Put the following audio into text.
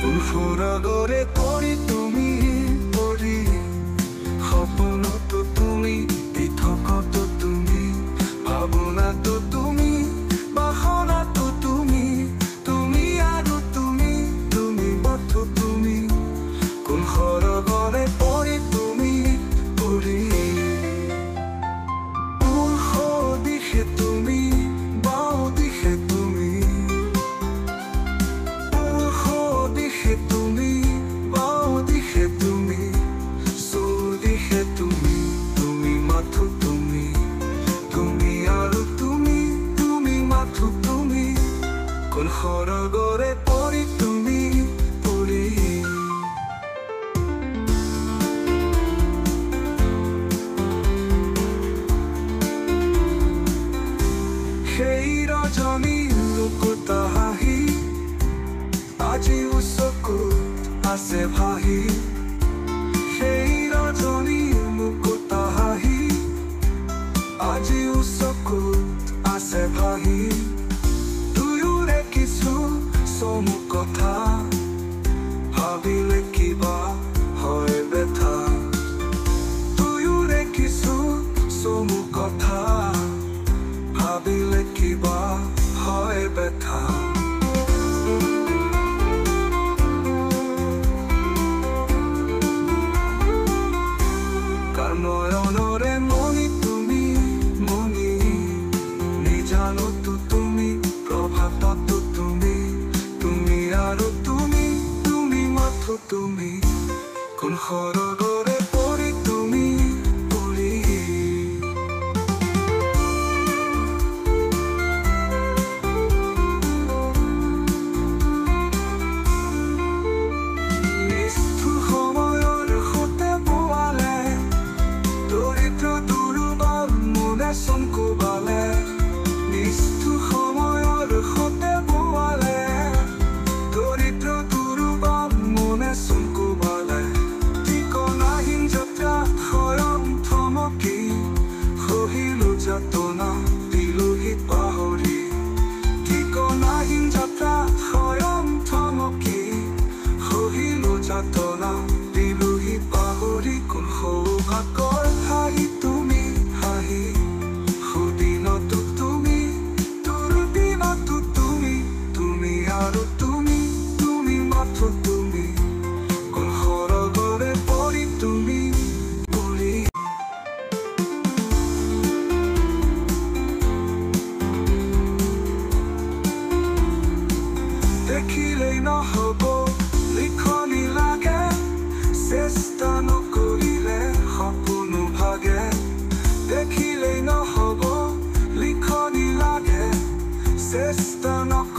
ফুলসুৰগৰে পৰি তুমি পৰি সপোনতো তুমি পৃথকতো তুমি ভাৱনাতো তুমি বাসনাতো তুমি তুমি আৰু তুমি তুমি মাথো তুমি ফুলসুৰগৰে পৰি তুমি পৰি দিশে তুমি বাও দিশে তুমি দিশে তুমি বাও দিশে তুমি দিশে তুমি তুমি মাথো তুমি তুমি আৰু তুমি তুমি মাথো তুমি ফুলসুৰগৰে পৰি তুমি পৰি সেই ৰজনী লুকুতা হাঁহি আজিও চকুত আছে ভাহি সেই ৰজনী লুকুতা হাঁহি আজিও চকুত আছে ভাহি দুয়োৰে কিছু চমু কথা ভাবিলে কিবা হয় ব্যথা দুয়োৰে কিছু চমু কথা ভাবিলে কিবা হয় ব্যথা কাৰ নয়নৰে মণি তুমি মণি নিজানতো তুমি প্ৰভাততো তুমি তুমি আৰু তুমি তুমি মাথো তুমি ফুলসুৰগৰে পৰি তুমি পৰি চমকুবালে নিষ্ঠুৰ সময়ৰ সতে বোৱালে দৰিদ্ৰ দুৰ্বল মনে চমকুবালে ঠিকনাহীন যাত্ৰা স্বয়ং থমকি সহিলো যাতনা দিলোহি পাহৰি ঠিকনাহীন যাত্ৰা স্বয়ং থমকি সহিলো যাতনা দিলোহি পাহৰি কোন সৌভাগ্যৰ হাঁহি তুমি হাঁহি সুদিনতো তুমি দুৰ্দিনতো তুমি তুমি আৰু তুমি তুমি মাথো তুমি ফুলসুৰগৰে পৰি তুমি পৰি দেখিলেই নহ'ব লিখনি লাগে চেষ্টা নকৰিলে সপোনো ভাগে দেখিলেই নহ'ব লিখনি লাগে চেষ্টা নকৰিলে